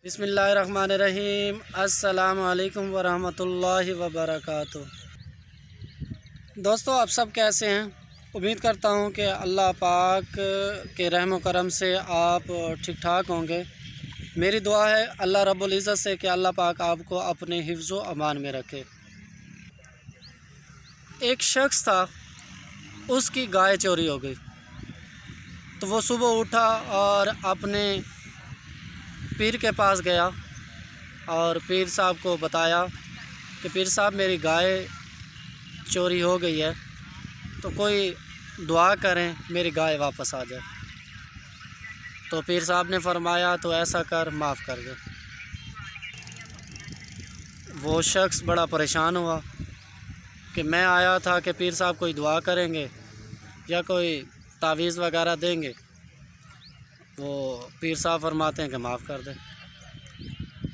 बिस्मिल्लाहिर्रहमानिर्रहीम। अस्सलाम वालेकुम वरहमतुल्लाहि वबरकातुह। दोस्तों, आप सब कैसे हैं? उम्मीद करता हूं कि अल्लाह पाक के रहम करम से आप ठीक ठाक होंगे। मेरी दुआ है अल्लाह रब्बुल इज़्ज़त से कि अल्लाह पाक आपको अपने हिफ्ज़ व अमान में रखे। एक शख्स था, उसकी गाय चोरी हो गई। तो वो सुबह उठा और अपने पीर के पास गया और पीर साहब को बताया कि पीर साहब, मेरी गाय चोरी हो गई है, तो कोई दुआ करें मेरी गाय वापस आ जाए। तो पीर साहब ने फरमाया, तो ऐसा कर, माफ़ कर दे। वो शख्स बड़ा परेशान हुआ कि मैं आया था कि पीर साहब कोई दुआ करेंगे या कोई तावीज़ वगैरह देंगे। वो पीर साहब फरमाते हैं कि माफ़ कर दे।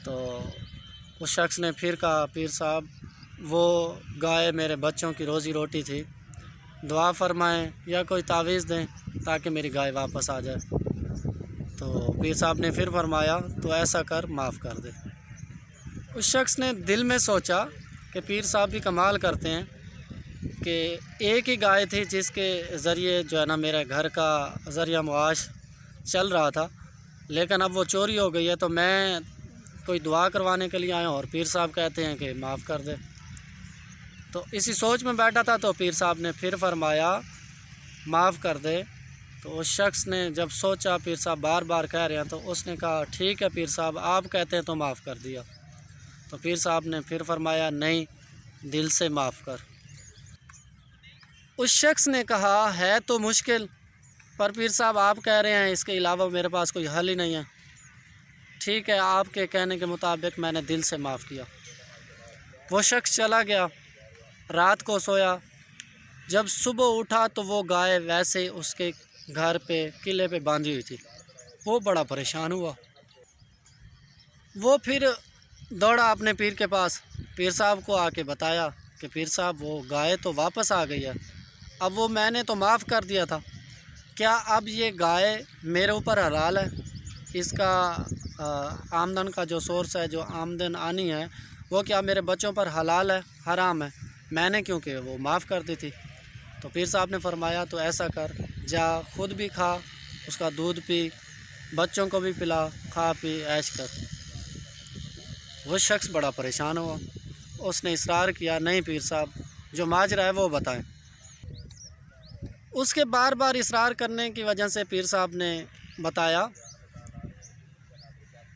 तो उस शख्स ने फिर कहा, पीर साहब, वो गाय मेरे बच्चों की रोज़ी रोटी थी, दुआ फरमाएं या कोई तावीज़ दें ताकि मेरी गाय वापस आ जाए। तो पीर साहब ने फिर फरमाया, तो ऐसा कर, माफ़ कर दे। उस शख्स ने दिल में सोचा कि पीर साहब भी कमाल करते हैं कि एक ही गाय थी जिसके ज़रिए जो है ना मेरे घर का ज़रिया मुआश चल रहा था, लेकिन अब वो चोरी हो गई है। तो मैं कोई दुआ करवाने के लिए आया और पीर साहब कहते हैं कि माफ़ कर दे। तो इसी सोच में बैठा था, तो पीर साहब ने फिर फरमाया, माफ़ कर दे। तो उस शख्स ने जब सोचा पीर साहब बार बार कह रहे हैं, तो उसने कहा, ठीक है पीर साहब, आप कहते हैं तो माफ़ कर दिया। तो पीर साहब ने फिर फरमाया, नहीं, दिल से माफ़ कर। उस शख्स ने कहा, है तो मुश्किल, पर पीर साहब आप कह रहे हैं, इसके अलावा मेरे पास कोई हल ही नहीं है। ठीक है, आपके कहने के मुताबिक मैंने दिल से माफ़ किया। वो शख्स चला गया, रात को सोया। जब सुबह उठा तो वो गाय वैसे उसके घर पे किले पे बांधी हुई थी। वो बड़ा परेशान हुआ। वो फिर दौड़ा अपने पीर के पास, पीर साहब को आके बताया कि पीर साहब, वो गाय तो वापस आ गई है। अब वो मैंने तो माफ़ कर दिया था, क्या अब ये गाय मेरे ऊपर हलाल है? इसका आमदन का जो सोर्स है, जो आमदन आनी है, वो क्या मेरे बच्चों पर हलाल है, हराम है? मैंने क्योंकि वो माफ़ कर दी थी। तो पीर साहब ने फरमाया, तो ऐसा कर, जा खुद भी खा, उसका दूध पी, बच्चों को भी पिला, खा पी ऐश कर। वो शख्स बड़ा परेशान हुआ। उसने इसरार किया, नहीं पीर साहब, जो माजरा है वो बताएं। उसके बार बार इसरार करने की वजह से पीर साहब ने बताया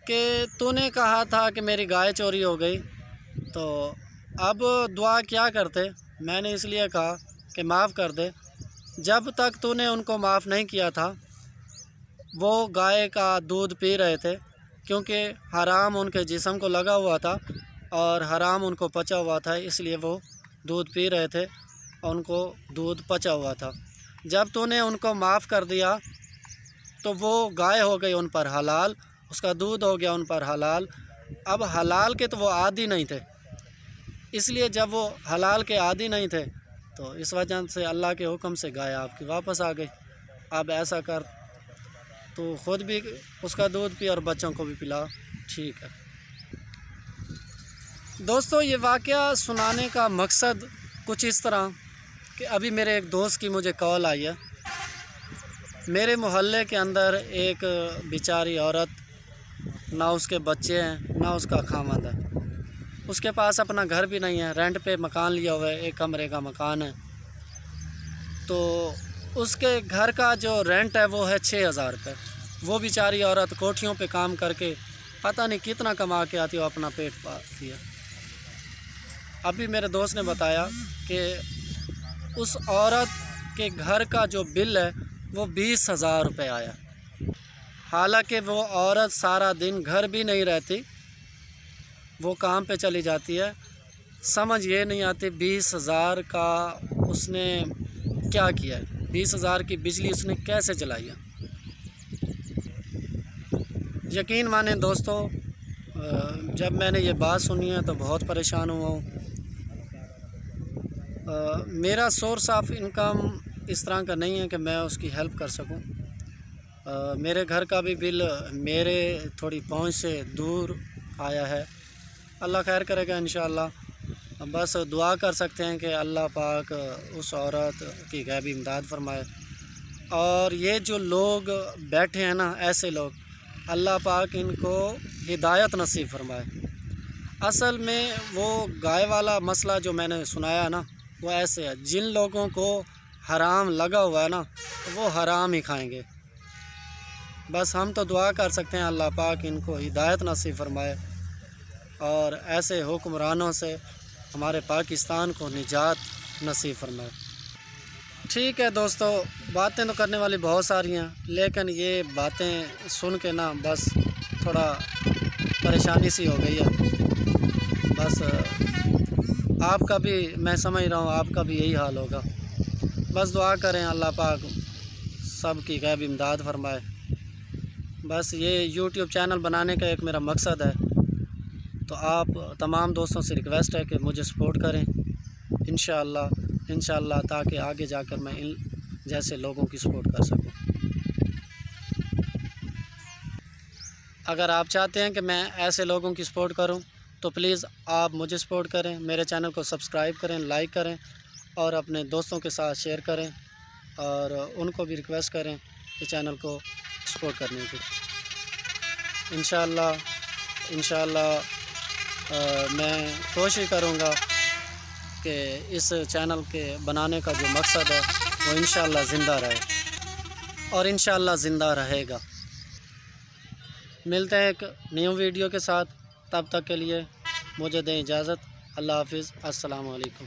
कि तूने कहा था कि मेरी गाय चोरी हो गई, तो अब दुआ क्या करते? मैंने इसलिए कहा कि माफ़ कर दे। जब तक तूने उनको माफ़ नहीं किया था, वो गाय का दूध पी रहे थे, क्योंकि हराम उनके जिस्म को लगा हुआ था और हराम उनको पचा हुआ था, इसलिए वो दूध पी रहे थे और उनको दूध पचा हुआ था। जब तूने उनको माफ़ कर दिया तो वो गाय हो गई उन पर हलाल, उसका दूध हो गया उन पर हलाल। अब हलाल के तो वो आदी नहीं थे, इसलिए जब वो हलाल के आदी नहीं थे, तो इस वजह से अल्लाह के हुक्म से गाय आपकी वापस आ गई। अब ऐसा कर, तो ख़ुद भी उसका दूध पी और बच्चों को भी पिला। ठीक है दोस्तों, ये वाक़या सुनाने का मकसद कुछ इस तरह कि अभी मेरे एक दोस्त की मुझे कॉल आई है। मेरे मोहल्ले के अंदर एक बेचारी औरत, ना उसके बच्चे हैं ना उसका खामद है, उसके पास अपना घर भी नहीं है, रेंट पे मकान लिया हुआ है, एक कमरे का मकान है। तो उसके घर का जो रेंट है वो है 6,000 रुपये। वो बेचारी औरत कोठियों पे काम करके पता नहीं कितना कमा के आती है, अपना पेट पालती है। अभी मेरे दोस्त ने बताया कि उस औरत के घर का जो बिल है वो 20,000 रुपये आया। हालांकि वो औरत सारा दिन घर भी नहीं रहती, वो काम पे चली जाती है। समझ ये नहीं आती 20,000 का उसने क्या किया है, 20,000 की बिजली उसने कैसे चलाई है। यकीन माने दोस्तों, जब मैंने ये बात सुनी है तो बहुत परेशान हुआ हूँ। मेरा सोर्स ऑफ इनकम इस तरह का नहीं है कि मैं उसकी हेल्प कर सकूं। میرے گھر کا بھی بل میرے تھوڑی پہنچ سے دور آیا ہے، اللہ خیر کرے گا انشاءاللہ۔ بس دعا کر سکتے ہیں کہ اللہ پاک اس عورت کی غیبی امداد فرمائے، اور یہ جو لوگ بیٹھے ہیں نا، ایسے لوگ، اللہ پاک ان کو ہدایت نصیب فرمائے۔ اصل میں وہ گائے والا مسئلہ جو میں نے سنایا نا، وہ ایسے ہے، جن لوگوں کو حرام لگا ہوا ہے نا، وہ حرام ہی کھائیں گے۔ بس ہم تو دعا کر سکتے ہیں اللہ پاک ان کو ہدایت نصیب فرمائے، اور ایسے حکمرانوں سے ہمارے پاکستان کو نجات نصیب فرمائے۔ ٹھیک ہے دوستو، باتیں تو کرنے والی بہت ساری ہیں، لیکن یہ باتیں سن کے نا بس تھوڑا پریشانی سی ہو گئی ہے۔ بس آپ کا بھی، میں سمجھ رہا ہوں آپ کا بھی یہی حال ہوگا۔ بس دعا کریں اللہ پاک سب کی غیبی امداد فرمائے۔ بس یہ یوٹیوب چینل بنانے کا ایک میرا مقصد ہے، تو آپ تمام دوستوں سے ریکویسٹ ہے کہ مجھے سپورٹ کریں انشاءاللہ، تاکہ آگے جا کر میں ان جیسے لوگوں کی سپورٹ کر سکوں۔ اگر آپ چاہتے ہیں کہ میں ایسے لوگوں کی سپورٹ کروں تو پلیز آپ مجھے سپورٹ کریں، میرے چینل کو سبسکرائب کریں، لائک کریں، اور اپنے دوستوں کے ساتھ شیئر کریں، اور ان کو بھی ریکویسٹ کریں کہ چینل کو سپورٹ کرنے کی۔ انشاءاللہ میں کوشش کروں گا کہ اس چینل کے بنانے کا جو مقصد ہے وہ انشاءاللہ زندہ رہے، اور انشاءاللہ زندہ رہے گا۔ ملتے ہیں ایک نیو ویڈیو کے ساتھ، تب تک کے لیے مجھے دیں اجازت۔ اللہ حافظ، السلام علیکم۔